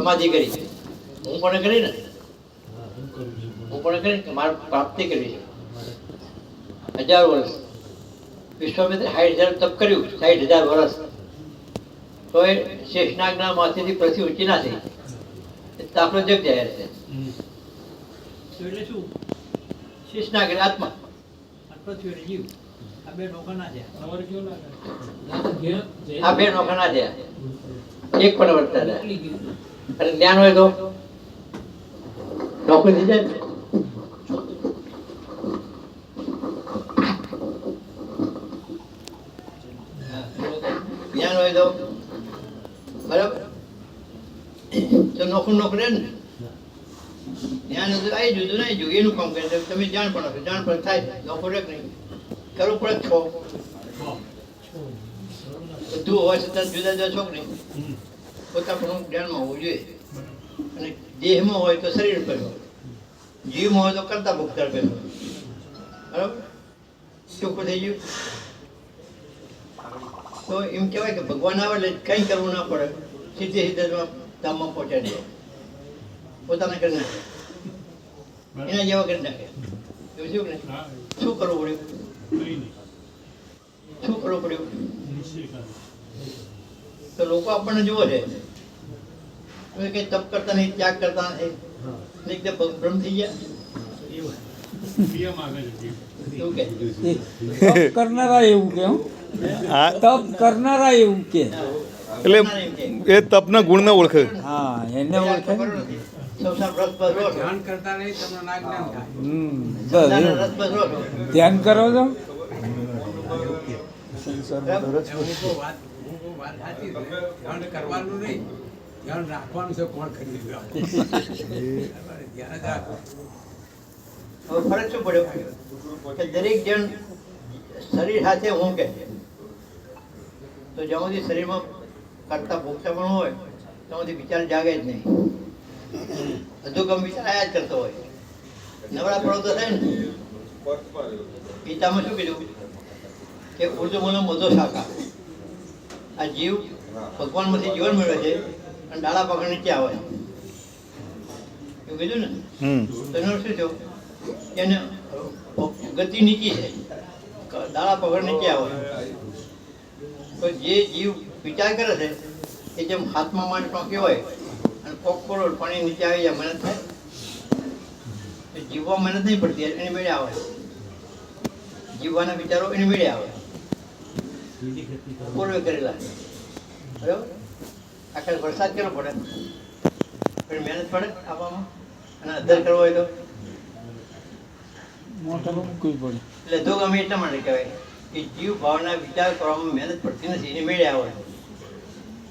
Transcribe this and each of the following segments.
સમાધિ કરી છે, હું પણ કરી ને, હું પણ કરી કે મારે પ્રાપ્તિ કરવી છે 1000 વર્ષ. વિશ્વામિત્રે 60,000 તપ કર્યું, 60,000 વર્ષ, તો એ શેષનાગના માથેથી પૃથ્વી ઊંચી ના થઈ, આપણો જગ જાય છે. એટલે શું? શેષનાગ એટલે આત્મા, પૃથ્વી એટલે જીવ. આ બે નોખા ના થયા, આ બે નોખા ના થયા, એક પણ વર્તા થયા. અને જ્ઞાન હોય તો નોકરી થઈ જાય. જ્ઞાન હોય તો બરાબર, તો નોખું નોખું રહે ને. જ્ઞાન આવી જુદું નહીં જોયું એનું કામ કરે, તમે જાણ પણ હશો, જાણ પણ થાય, નોખું રહે નહીં, કરવું પડે. છો બધું હોય છતાં જુદા જુદા છો નહીં, પોતાનું જ્ઞાનમાં હોવું જોઈએ. અને દેહમાં હોય તો શરીર પર હોય, જીવમાં હોય તો કરતા ભોગતા પર હોય. બરાબર, ચોખ્ખું થઈ ગયું. તો એમ કહેવાય કે ભગવાન આવે એટલે કંઈ કરવું ના પડે, સીધે સીધા ધામમાં પહોંચાડી દે, પોતાના કરી નાખે, એના જેવા કરી નાખે. એવું થયું ને? શું કરવું પડ્યું? શું કરવું પડ્યું? તો લોકો આપણને જુઓ છે કઈ તપ કરતા નહીં, ત્યાગ કરતા નથી, બ્રહ્મ થઈ ગયા. તપ કરનારા એવું કે, તપ કરનારા એવું કે, એટલે એ તપના ગુણને ઓળખે. હા, એને ઓળખે. ધ્યાન કરો છો, કરવાનું નહીં, ધ્યાન રાખવાનું છે. કોણ કરી ફરક શું પડ્યો કે દરેક જણ શરીર સાથે હું કે, તો જ્યાં સુધી શરીરમાં કરતા ભોગતા પણ હોય ત્યાં સુધી વિચાર જાગે જ નહીં. અધુગમ વિચાર આયા જ કરતો હોય. નવરા પડો તો થાય ને. ગીતામાં શું કીધું કે ઉર્દુમનો મોટો શાખા, આ જીવ ભગવાનમાંથી જીવન મેળવે છે અને ડાળા પકડ નીચે આવે, એવું કીધું ને. તો એનો શું થયો? એને ગતિ નીચી છે, દાડા પકડ નીચે આવે. તો જે જીવ વિચાર કરે છે એ જેમ હાથમાં માંડ ટોંકી હોય અને કોક કરોડ પાણી નીચે આવી જાય, મહેનત થાય. જીવવા મહેનત નહીં પડતી, એની મેળે આવે. જીવવાના વિચારો એની મેળે આવે, પૂર્વે કરેલા. બરાબર, આખા વરસાદ કરવો પડે, પણ મહેનત પડે આપવામાં. અને અધર કરવો હોય તો એટલે ધોગ અમે એટલા માટે કહેવાય કે જીવ ભાવના વિચાર કરવામાં મહેનત પડતી નથી, એની મેળે આવે.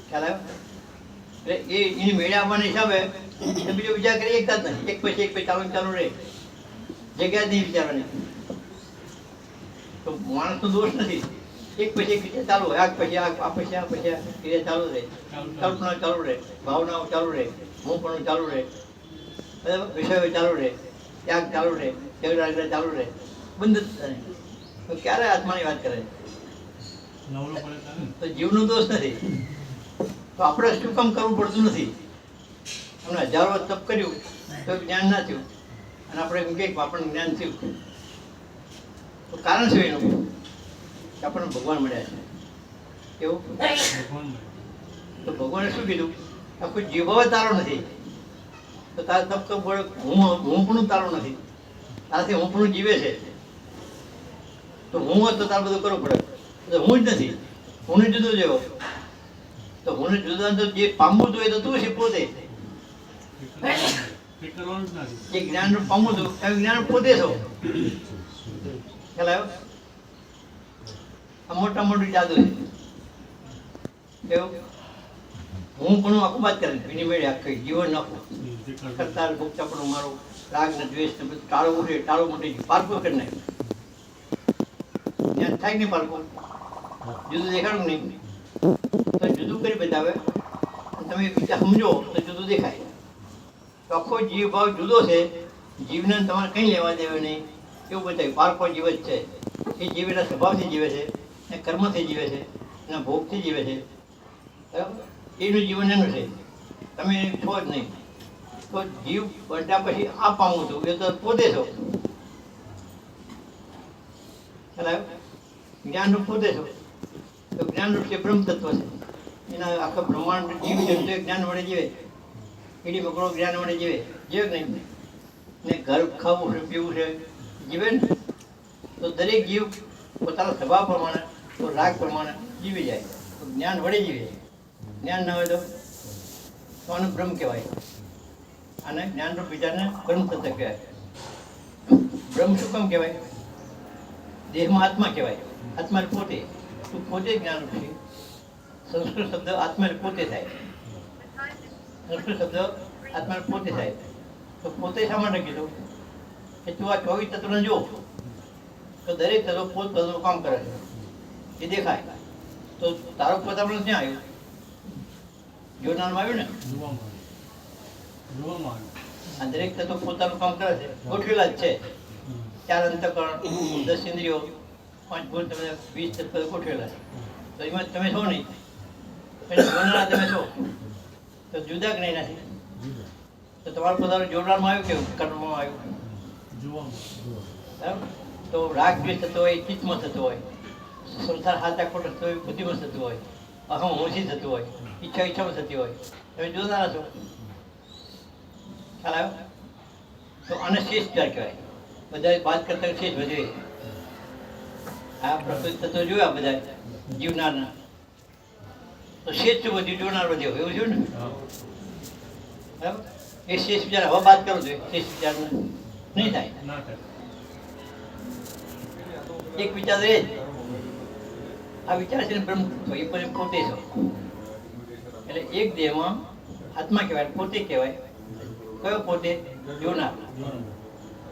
ખ્યાલ આવે? એટલે એની મેળે આવવાના હિસાબે બીજો વિચાર કરી એકતા જ નથી. એક પછી ચાલુ ચાલુ રહે, જગ્યા જ નહીં વિચારવાની. તો માણસનો દોષ નથી, એક પછી એક વિચાર ચાલુ હોય, આ પછી આ પછી આ પછી આ ક્રિયા ચાલુ રહે, કલ્પના ચાલુ રહે, ભાવનાઓ ચાલુ રહે, હું પણ ચાલુ રહે, બરાબર, વિષયો ચાલુ રહે, ત્યાગ ચાલુ રહે, ચાલુ રહે, બંધ જ થાય. તો ક્યારે આત્માની વાત કરે? તો જીવનો દોષ નથી. તો આપણે શું કામ કરવું પડતું નથી? અમને 1000 વર્ષ તપ કર્યું તો જ્ઞાન ના થયું, અને આપણે એમ કહીએ કે આપણને જ્ઞાન થયું. તો કારણ શું એનું? કે આપણને ભગવાન મળ્યા છે. કેવું? તો ભગવાને શું કીધું? આ કોઈ જીવવા તારો નથી, તો તારે તપ કરવું પડે. હું પણ તારો નથી, તારાથી હું પણ જીવે છે. તો હું હોત તો તારે બધું કરવું પડે. તો હું જ નથી, હું જુદો જેવો. તો હું જુદા તો જે પામવું હતું એ તો તું છે પોતે. જે જ્ઞાન પામવું હતું એ જ્ઞાન પોતે છો. ખ્યાલ આવ્યો? આ મોટા મોટું જાદુ છે. કેવું? હું પણ આખું વાત કરે, એની મેળે આખી જીવન નાખું કરતા ભોગતા પણ મારું રાગ ને દ્વેષ ને બધું ટાળું ઉઠે, ટાળું મોટે પારકું કરી નાખે. જ્ઞાન થાય નહીં પારકું, જુદું દેખાડું નહીં. તો જુદું કરી બતાવે, તમે વિચાર સમજો તો જુદું દેખાય. તો આખો જીવ ભાવ જુદો છે, જીવને તમારે કંઈ લેવા દેવા નહીં, એવું બતાવ્યું. પારકો જીવ જ છે. એ જીવ એના સ્વભાવથી જીવે છે, એ કર્મથી જીવે છે, એના ભોગથી જીવે છે. બરાબર, એનું જીવન એનું છે. તમે છો જ નહીં. તો જીવ બન્યા પછી આ પામું છું એ તો પોતે છો. ખ્યાલ આવ્યો? જ્ઞાનરૂપ પોતે છો. તો જ્ઞાનરૂપ છે બ્રહ્મ તત્વ છે. એના આખા બ્રહ્માંડ જીવ જંતુ જ્ઞાન વડે જીવે. કીડી મકોડો જ્ઞાન વડે જીવે. જીવે કે નહીં? ને ઘર ખાવું છે, પીવું છે, જીવે ને? તો દરેક જીવ પોતાના સ્વભાવ પ્રમાણે, તો રાગ પ્રમાણે જીવી જાય. તો જ્ઞાન વડે જીવે. જ્ઞાન ના હોય તો આનું બ્રહ્મ કહેવાય. અને જ્ઞાનરૂપ વિચારને બ્રહ્મ તત્વ કહેવાય. બ્રહ્મ શું કામ કહેવાય? દેહમાં આત્મા કહેવાય. આત્મા એટલે પોતે. તું પોતે જ્ઞાનરૂપ છે. સંસ્કૃત શબ્દ આત્મા એટલે પોતે થાય. સંસ્કૃત શબ્દ આત્મા એટલે પોતે થાય. તો પોતે શા માટે કીધું કે તું આ 24 તત્વને જો, તો દરેક તત્વ પોતપોતાનું કામ કરે છે. એ દેખાય. તો તારો પોતાનું ક્યાં આવ્યું? જોનારમાં આવ્યું ને? આ દરેક તત્વ પોતાનું કામ કરે છે. ગોઠવેલા જ છે. 4 અંતઃકરણ, 10 ઇન્દ્રિયો, 5 ભૂલ, તમે 20 તત્વ ગોઠવેલા છે. તો એમાં તમે છો નહીં. જોનારા તમે છો. તો જુદા કે નહીં નથી? તો તમારું પોતાનું જોડાણમાં આવ્યું કેવું? કર્મમાં આવ્યું. બરાબર? તો રાગ દ્વેષ થતો હોય, ચિત્તમાં થતો હોય, સંસાર હાથા ખોટ થતો હોય, બુદ્ધિમાં થતું હોય, અહમ હોશી થતું હોય, ઈચ્છામાં થતી હોય, તમે જોનારા છો. ખ્યાલ આવ્યો? તો આને શેષ વિચાર કહેવાય. બધા વાત કરતા શેષ વધે. આ પ્રકૃતિ તત્વો જોયા બધા જીવનારના, તો શેષ શું વધ્યું? જોનાર વધ્યો. એવું છે ને? બરાબર? એ શેષ વિચાર હવે વાત કરો જોઈએ. શેષ વિચાર નહીં થાય. એક વિચાર એ જ આ વિચાર છે ને બ્રહ્મ તત્વ, એ પણ પોતે છો. એટલે એક દેહમાં આત્મા કહેવાય, પોતે કહેવાય. કયો પોતે? જોનાર.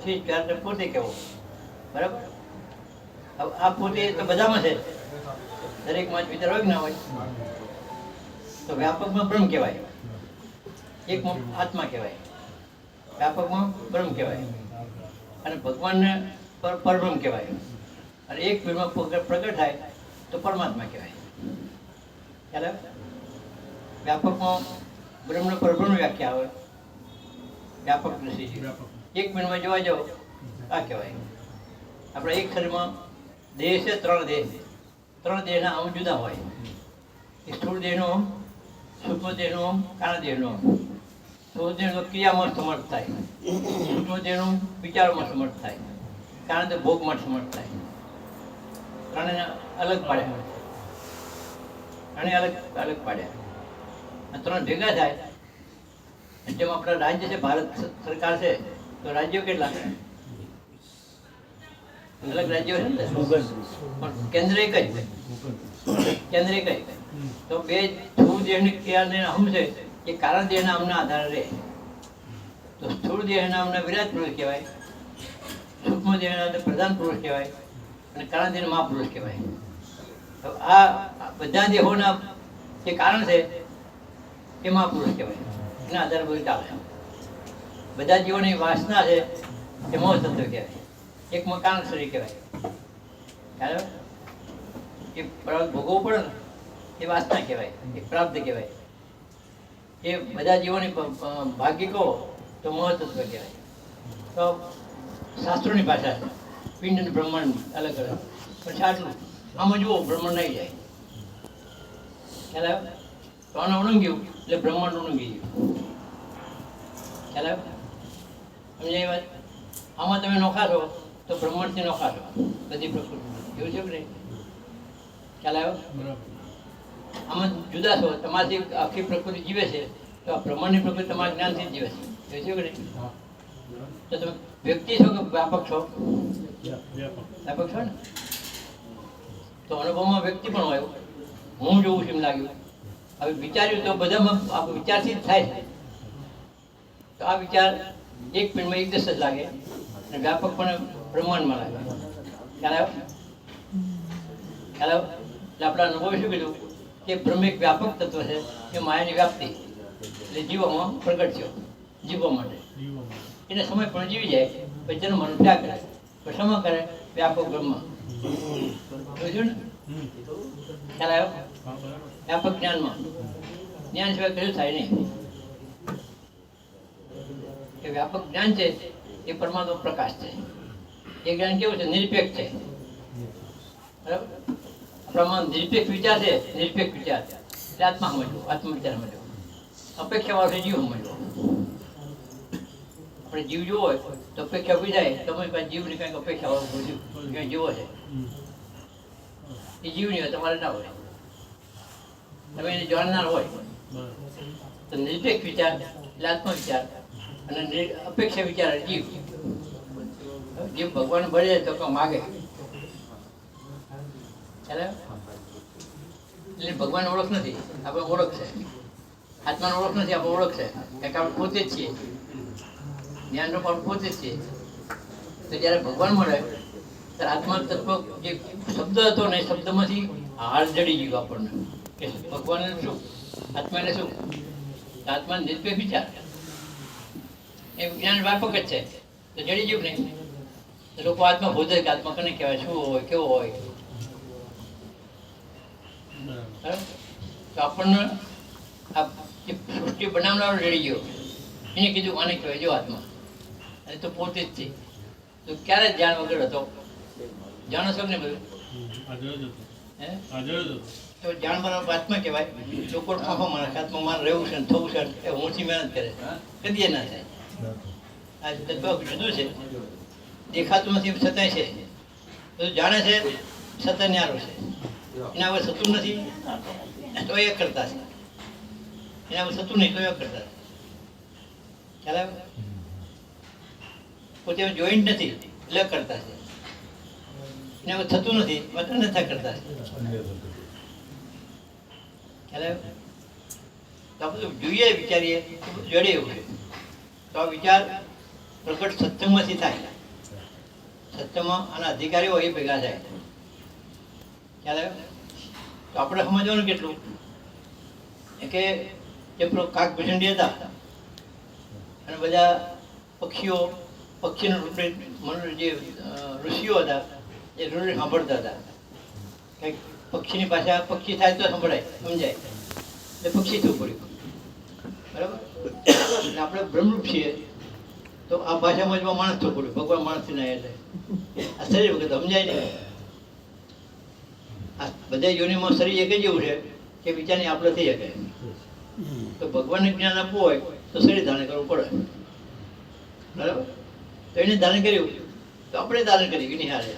શેષ વિચાર પોતે કહેવો. બરાબર? હવે આ પોતે તો બધામાં છે. દરેકમાં જ વિચાર હોય કે ના હોય? તો વ્યાપકમાં બ્રહ્મ કહેવાય, એકમાં આત્મા કહેવાય, વ્યાપકમાં બ્રહ્મ કહેવાય, અને ભગવાનને પરબ્રહ્મ કહેવાય. અને એક પીરમાં પ્રગટ થાય તો પરમાત્મા કહેવાય. ખ્યાલ આવે? વ્યાપકમાં બ્રહ્મને પરબ્રહ્મ વ્યાખ્યા આવે. વ્યાપક દ્રષ્ટિ એક મિનિટમાં જોવા જાઓ આ કહેવાય. આપણે એક શરીરમાં દેહ છે, 3 દેહ. 3 દેહના આમ જુદા હોય. સ્થૂળ દેહનો, સૂક્ષ્મ દેહનો, કારણ દેહનો. સ્થૂળ દેહનો ક્રિયામાં સમર્થ થાય, સૂક્ષ્મ દેહનો વિચારોમાં સમર્થ થાય, કારણ તે ભોગમાં સમર્થ થાય. ત્રણેને અલગ પાડ્યા. અલગ પાડ્યા. આ 3 ભેગા થાય. જેમ આપણા રાજ્ય છે, ભારત સરકાર છે, તો રાજ્યો કેટલા? અલગ રાજ્યો છે ને, પણ કેન્દ્ર એક જ. કેન્દ્ર એક જ. તો બે સ્થૂળ દેહની ક્રિયાને હમ છે એ કારણ દેહના હમના આધારે રહે. તો સ્થૂળ દેહના હમના વિરાટ પુરુષ કહેવાય, સૂક્ષ્મ દેહના પ્રધાન પુરુષ કહેવાય, અને કારણ દેહના મહાપુરુષ કહેવાય. તો આ બધા દેહોના જે કારણ છે એ મહાપુરુષ કહેવાય. એના આધારે બધું ચાલે. બધા જીવોની વાસના છે એ મોહ તત્વ કહેવાય. એક મકાન શરીર કહેવાય. ખ્યાલ આવે? એ ભોગવવું પડે ને એ વાસના કહેવાય, એ પ્રાપ્ત કહેવાય. એ બધા જીવોની ભાગ્ય કહો તો મોહ તત્વ કહેવાય. તો શાસ્ત્રોની ભાષા છે. પિંડ અને બ્રહ્માંડ અલગ અલગ, પણ આટલું આમાં જુઓ બ્રહ્માંડ આવી જાય. ખ્યાલ આવે? તો આને ઉણંગ્યું એટલે બ્રહ્માંડ ઉણંગી ગયું. ખ્યાલ આવે? સમજાય વાત? આમાં તમે નોખા છો તો બ્રહ્માંડથી નોખા છો. બધી પ્રકૃતિ એવું છે કે નહીં? ખ્યાલ આવ્યો? આમાં જુદા છો. તમારી આખી પ્રકૃતિ જીવે છે તો આ બ્રહ્માંડની પ્રકૃતિ તમારા જ્ઞાનથી જ જીવે છે. એવું છે કે નહીં? તો તમે વ્યક્તિ છો કે વ્યાપક છો? વ્યાપક છો ને? તો અનુભવમાં વ્યક્તિ પણ હોય. હું જોઉં છું એમ લાગ્યું. હવે વિચાર્યું તો બધામાં વિચારથી જ થાય છે. તો આ વિચાર એક મિનિટમાં એક દસ જ લાગે અને વ્યાપક પણ બ્રહ્માંડમાં લાગે. ખ્યાલ આવ્યો? ખ્યાલ આવ્યો? એટલે આપણા અનુભવે શું કીધું કે બ્રહ્મ એક વ્યાપક તત્વ છે. એ માયાની વ્યાપ્તિ એટલે જીવોમાં પ્રગટ થયો. જીવવા માટે એને સમય પણ જીવી જાય પછી તેનો મન ત્યાગ કરે, પછી સમા કરે વ્યાપક બ્રહ્મ. જોયું ને? ખ્યાલ આવ્યો? વ્યાપક જ્ઞાનમાં જ્ઞાન સિવાય કશું થાય નહીં. વ્યાપક જ્ઞાન છે એ પરમાત્મા પ્રકાશ છે. એ જ્ઞાન કેવું છે? નિરપેક્ષ છે. બરાબર? આપણામાં નિરપેક્ષ વિચાર છે, નિરપેક્ષ વિચાર એટલે આત્મા સમજવો, આત્મ વિચાર સમજવો. અપેક્ષા વાળો જીવ સમજવો. આપણે જીવ જોવો હોય તો અપેક્ષા ઉભી જાય, તમારી પાસે જીવની કંઈક અપેક્ષા વાળો જીવ ક્યાંય જોવો છે, એ જીવની હોય, તમારે ના હોય. તમે એને જાણનાર હોય તો નિરપેક્ષ વિચાર એટલે આત્મ વિચાર અને અપેક્ષા વિચાર જીવ. જીવ ભગવાન ભળે તો કોઈ માગે, એટલે ભગવાન ઓળખ નથી, આપણે ઓળખ છે. આત્માનો ઓળખ નથી, આપણે ઓળખ છે. કારણ કે આપણે પોતે જ છીએ, જ્ઞાન રૂપ આપણે પોતે જ છીએ. તો જ્યારે ભગવાન મળે ત્યારે આત્મા તત્વ જે શબ્દ હતો ને એ શબ્દમાંથી હાર જડી ગયું આપણને કે ભગવાન શું, આત્મા એટલે શું? આત્મા નિરપેક્ષ વિચાર એ જ્ઞાન વ્યાપક જ છે. તો જડી ગયું નહીં તો લોકો આત્મા ભોજે કે આત્મા કોને કહેવાય, શું હોય, કેવો હોય. તો આપણને આ જે સૃષ્ટિ બનાવનારો જડી ગયો એને કીધું આને કહેવાય જો આત્મા, અને તો પોતે જ છે. તો ક્યારે ધ્યાન વગર હતો? જાણો છો ને બધું? તો જાણવાનો આત્મા કહેવાય. લોકો ફાંફા મારે આત્મા મારે રહેવું છે, થવું છે, એ ઊંચી મહેનત કરે, કદી ના થાય. આ તત્વ જુદું છે, દેખાતું નથી છતાંય છે. બધું જાણે છે છતાં ન્યારો છે. એના હવે થતું નથી તો એ કરતા છે, એના હવે થતું નહીં તો એ કરતા છે. ખ્યાલ આવે? પોતે જોઈન્ટ નથી એટલે કરતા છે. એને હવે થતું નથી બધા નથી કરતા છે. ખ્યાલ આવે? તો આ બધું જોઈએ વિચારીએ જડે એવું છે. તો આ વિચાર પ્રગટ સત્સંગમાંથી થાય. સત્સંગમાં આના અધિકારીઓ એ ભેગા થાય. ખ્યાલ આવે? તો આપણે સમજવાનું કેટલું કે જે પેલો કાક ભીષંડી હતા અને બધા પક્ષીનો રૂપે જે ઋષિઓ હતા એ રૂપે સાંભળતા હતા. કંઈક પક્ષીની ભાષા પક્ષી થાય તો સંભળાય, સમજાય, એટલે પક્ષી થવું પડ્યું. બરાબર? એટલે આપણે બ્રહ્મરૂપ છીએ તો આ ભાષા સમજવા માણસ થવું પડ્યું. ભગવાન માણસથી ના એટલે આ શરીર વખત સમજાય નહીં. આ બધા યોનિમાં શરીર એક જ એવું છે કે વિચારની આપણે થઈ શકે. તો ભગવાનને જ્ઞાન આપવું હોય તો શરીર ધારણ કરવું પડે. બરાબર? તો એને ધારણ કર્યું તો આપણે ધારણ કર્યું એની હારે.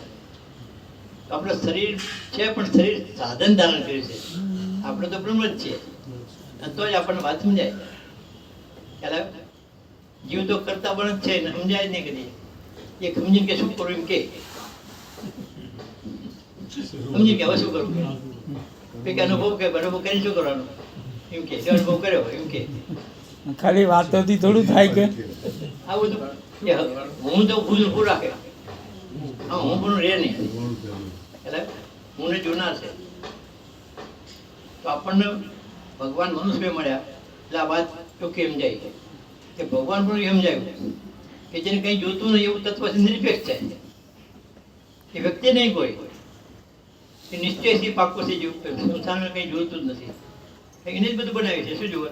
તો આપણે શરીર છે પણ શરીર સાધન ધારણ કર્યું છે. આપણે તો બ્રહ્મ જ છીએ તો જ આપણને વાત સમજાય. ખ્યાલ આવે? જીવ તો કરતા પણ જ છે ને સમજાય જ નહીં કદી. એ સમજીને કે શું કરવું એમ કે સમજી કે હવે શું કરવું કે અનુભવ કે અનુભવ કરીને શું કરવાનું એમ કે અનુભવ કર્યો એમ કે ખાલી વાતોથી થોડું થાય કે આ બધું હું તો ભૂલ રાખે. હા, હું પણ રહે નહીં એટલે હું ને જોનાર છે. તો આપણને ભગવાન મનુષ્ય મળ્યા એટલે આ વાત ટૂંકી સમજાય કે ભગવાન પણ સમજાયું કે જેને કંઈ જોતું નહીં એવું તત્વ નિરપેક્ષ છે. એ વ્યક્તિ નહીં કોઈ, એ નિશ્ચયથી પાકું થઈ ગયું. સંસારમાં કંઈ જોતું જ નથી. એને જ બધું બનાવ્યું છે. શું જોવે?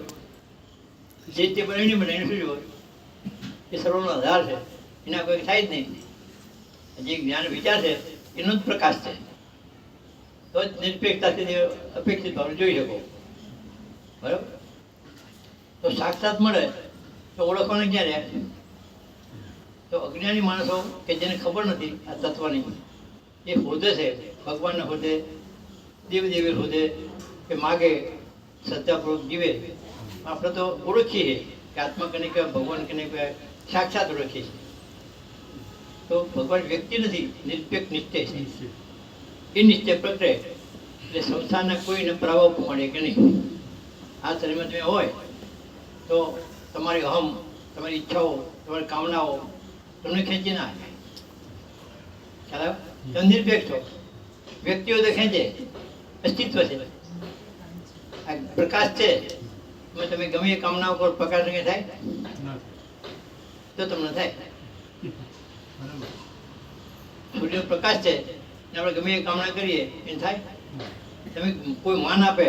જે તે બનાવીને બનાવીને શું જોવે? એ સર્વનો આધાર છે, એના કોઈ થાય જ નહીં. જે જ્ઞાન વિચાર છે એનો જ પ્રકાશ છે. તો જ નિરપેક્ષતાથી અપેક્ષિત ભાવ જોઈ શકો. બરાબર? તો સાક્ષાત મળે તો ઓળખવાને ક્યાં રહે? તો અજ્ઞાની માણસો કે જેને ખબર નથી આ તત્વની, એ હોદે છે ભગવાનને હોદે, દેવદેવી હોદે કે માગે, શ્રદ્ધાપૂર્વક જીવે. આપણે તો ઓળખીએ કે આત્મા કને કહેવાય, ભગવાન કને કહેવાય, સાક્ષાત ઓળખીએ છીએ. તો ભગવાન વ્યક્તિ નથી, નિરપેક્ષ નિશ્ચય છે. એ નિશ્ચય પ્રગટે એટલે સંસારના કોઈને પ્રભાવ મળે કે નહીં. આ શરીરમાં તમે હોય તો તમારી અહમ, તમારી ઈચ્છાઓ, તમારી કામનાઓ તમને ખેંચી ના આવે. ખ્યાલ આવે? તમે નિરપેક્ષ છો. વ્યક્તિઓ તો ખેંચે, અસ્તિત્વ છે, આ પ્રકાશ છે. તમે ગમે એ કામનાઓ પર પ્રકાશ નહીં થાય તો તમને થાય. સૂર્ય પ્રકાશ છે ને આપણે ગમે એ કામના કરીએ એ થાય. તમે કોઈ માન આપે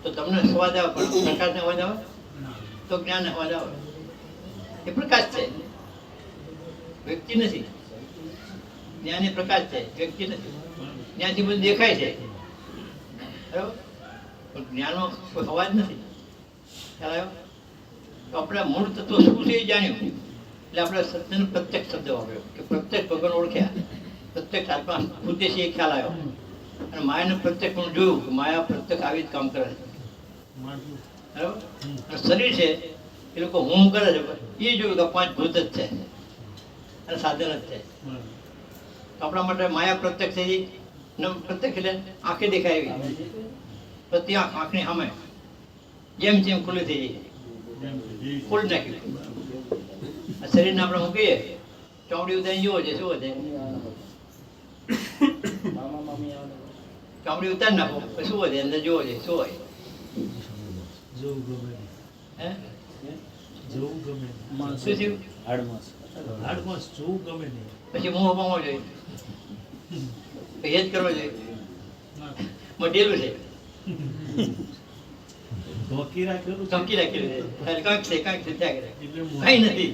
તો તમને સ્વાદ આવે, પણ પ્રકાશને અવાજ આવે તો જ્ઞાનને અવાજ આવે. એ પ્રકાશ છે, વ્યક્તિ નથી. જ્ઞાન એ પ્રકાશ છે, વ્યક્તિ નથી. જ્ઞાનથી બધું દેખાય છે, બરાબર, પણ જ્ઞાનમાં કોઈ અવાજ નથી. ખ્યાલ આવ્યો? તો આપણે મૂળ તત્વ શું છે એ જાણ્યું એટલે આપણે સત્યનો પ્રત્યક્ષ શબ્દ વાપર્યો કે પ્રત્યક્ષ ભગવાન ઓળખ્યા, પ્રત્યક્ષ આત્મા પોતે છે એ ખ્યાલ આવ્યો. અને માયાનું પ્રત્યક્ષ પણ જોયું કે માયા પ્રત્યક્ષ આવી જ કામ કરે છે, બરાબર. અને શરીર છે એ લોકો હું કરે છે એ જોયું કે પાંચ ભૂત જ છે અને સાધન જ છે. તો આપણા માટે માયા પ્રત્યક્ષ થઈ પ્રત્યક્ષ એટલે આંખે દેખાય એવી પ્રતિ આંખની સામે જેમ જેમ ખુલ્લી થઈ જાય, ખોલી નાખ્યું. આ શરીરને આપણે મૂકીએ, ચામડી ઉતારી જુઓ છે, શું વધે? ચામડી ઉતારી નાખો પછી શું વધે? અંદર જુઓ છે, શું હોય? હે? શું થયું? પછી મોહ પામવો જોઈએ, પછી એ જ કરવો જોઈએ. મટેલું છે, ઢોકી રાખેલું છે, કાંઈક છે, કાંઈક છે, ત્યાં કરે કાંઈ નથી,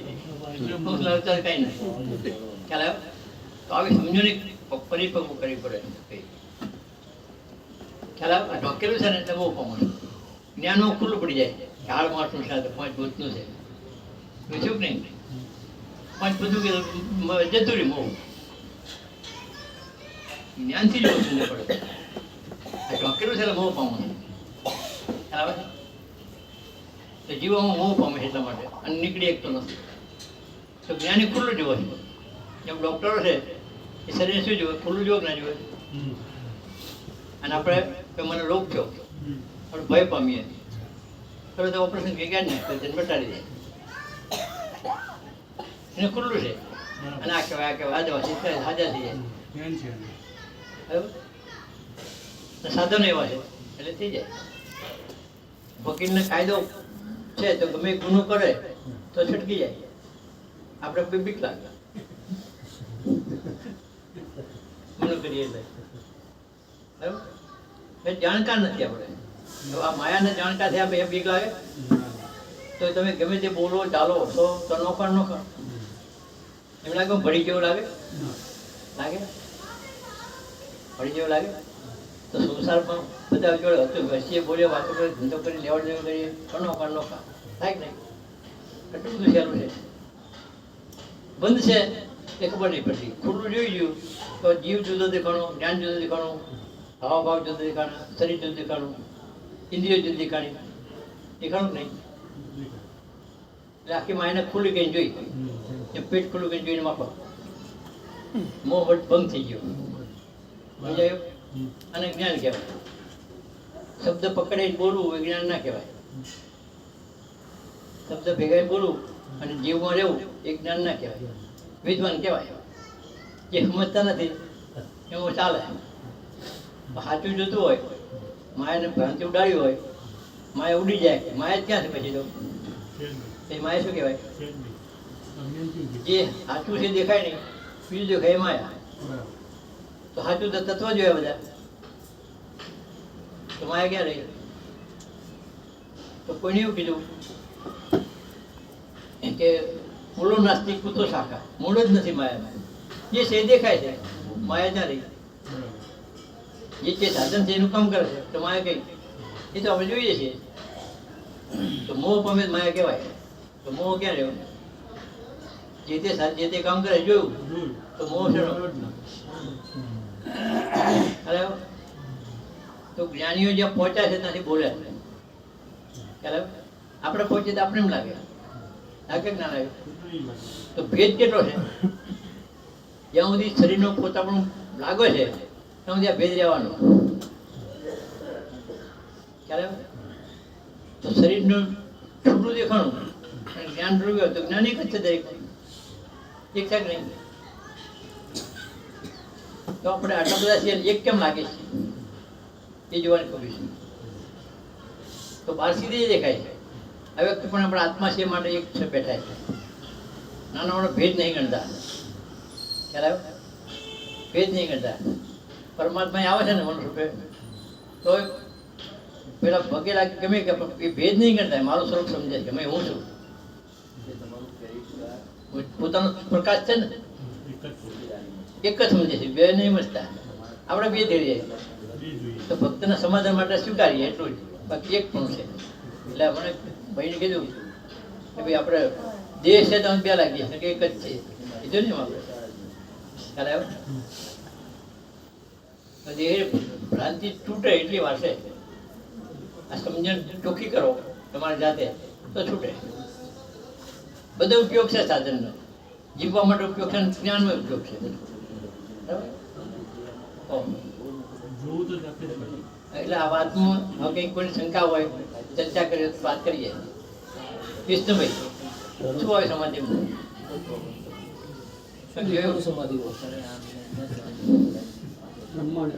કાંઈ નથી. ખ્યાલ આવ્યો? તો આવી સમજૂની પરિપક્વ કરવી પડે. ખ્યાલ આવ્યો? ઢોકેલું છે ને એટલે બહુ પામો, જ્ઞાનમાં ખુલ્લું પડી જાય કે હાડ માણસનું છે, પાંચ ભૂતનું છે. પૂછ્યું કે નહીં? પાંચ બધું જતું રહ્યું મોહ. જ્ઞાનથી જ સમજ પડે. આ ઢોકેલું છે એટલે મોહ પામવાનું. ખ્યાલ આવે? તો જીવવામાં મોહ પામે એટલા માટે અને નીકળી એકતો નથી. તો જ્ઞાની ખુલ્લું જોવે છે. જેમ ડૉક્ટરો છે એ શરીરને શું જોવે? ખુલ્લું જોવે કે ના જોવે? અને આપણે કે મને રોગ થયો પણ ભય પામીએ તો ઓપરેશન કે ક્યાં નાખે તેને બટાડી દે. એને ખુલ્લું છે અને આ કહેવાય આ કહેવાય આદિવાસી હાજર થઈ જાય. બરાબર? સાધનો એવા છે એટલે થઈ જાય. વકીલને કાયદો છે તો ગમે ગુનો કરે તો છટકી જાય. આપણે કોઈ બીક લાગે ગુનો કરીએ એટલે. બરાબર? જાણકાર નથી આપણે. આ માયાને જાણકાર થયા પછી બીક લાગે તો તમે ગમે તે બોલો ચાલો તો નોખા નોખા એમ લાગે ભળી જેવું લાગે લાગે ભળી જેવું લાગે. તો સંસારમાં બધા જોડે હતું વસીએ બોલીએ વાતો કરીએ ધંધો કરી લેવડ દેવડ કરીએ નોખા નોખા થાય કે નહીં? એટલું બધું સહેલું છે. બંધ છે એ ખબર નહીં પડતી. ખુલ્લું જોઈ ગયું તો જીવ જુદો દેખાણો, જ્ઞાન જુદો દેખાણું, હાવભાવ જુદો દેખાણા, શરીર જુદું દેખાણું, ઇન્દ્રિયો જુદી દેખાણી, દેખાણું નહીં. એટલે આખી માયને ખુલ્લી કઈ જોઈ, એમ પેટ ખુલ્લું કઈ જોઈને માપો મોહ ભંગ થઈ ગયો. સમજાયું? અને જ્ઞાન કહેવાય. શબ્દ પકડીને બોલવું એ જ્ઞાન ના કહેવાય. શબ્દ ભેગા બોલવું અને જીવમાં રહેવું એ જ્ઞાન ના કહેવાય. વિદ્વાન કહેવાય. જે સમજતા નથી એવું ચાલે. સાચું જોતું હોય, માયાને ભ્રાંતિ ઉડાડી હોય, માયા ઉડી જાય. માયા જ ક્યાં છે પછી તો? એ માયા શું કહેવાય? જે સાચું છે દેખાય નહીં, બીજું દેખાય માયા. તો સાચું તો તત્વ જોયા બધા, તો માયા ક્યાં રહી? તો કોઈને એવું કીધું કે મૂળો નાસ્તિક કૂતો શાખા, મૂળ જ નથી માયામાં. જે છે એ દેખાય છે, માયા ત્યાં રહી. જે સાધન છે એનું કામ કરે છે તો માયા કઈ? એ તો આપણે જોઈએ છીએ. તો મોહ પામે માયા કહેવાય. તો મોહ ક્યાં રહ્યો? જે તે કામ કરે જોયું તો મોહ છે. અરે તો જ્ઞાનીઓ જ્યાં પહોંચ્યા છે ત્યાંથી બોલ્યા છે. ખ્યાલ આપણે પહોંચીએ તો આપણે એમ લાગે, લાગે કે ના લાગે? તો ભેદ કેટલો છે? જ્યાં સુધી શરીરનો પોતાપણું લાગે છે ત્યાં સુધી આ ભેદ રહેવાનો. ખ્યાલ તો શરીરનું છૂટું દેખાણું અને જ્ઞાન ડૂબ્યો તો જ્ઞાન એક જ છે દરેક. એક છે નહીં? તો આપણે આટલા બધા છીએ એક કેમ લાગે છે એ જોવાની કોશિશ. તો બહાર સીધી દેખાય છે આ વ્યક્તિ પણ આપણા આત્મા છે માટે એક છે બેઠા છે. નાના મોટા ભેદ નહીં ગણતા. ખ્યાલ આવ્યો? ભેદ નહીં ગણતા. પરમાત્મા આવે છે ને મનુષ્ય તો પેલા ભગેલા ગમે કે એ ભેદ નહીં ગણતા. મારું સ્વરૂપ સમજે છે કે હું છું. પોતાનો પ્રકાશ છે ને એક જ સમજે છે, બે નહીં સમજતા. આપણે બે ધીરે તો ભક્તના સમાધાન માટે સ્વીકારીએ એટલું જ, બાકી એક પણ છે. એટલે મને ભાઈને કીધું કે ભાઈ આપણે દેહ છે તો અમે બે લાગીએ કે એક જ છે, કીધું ને આપણે ખ્યાલ આવ્યો ને? દેહ ભ્રાંતિ તૂટે એટલી વાર છે. આ સમજણ ચોખ્ખી કરો તમારી જાતે તો છૂટે. બધો ઉપયોગ છે સાધનનો, જીવવા માટે ઉપયોગ છે, જ્ઞાનનો ઉપયોગ છે. બરાબર? એટલે આ વાતમાં હવે કંઈક કોઈ શંકા હોય ચર્ચા કરીએ તો વાત કરીએ. વિષ્ણુભાઈ શું હોય સમાધિમાં? શું જોયું? સમાધિ બ્રહ્માંડ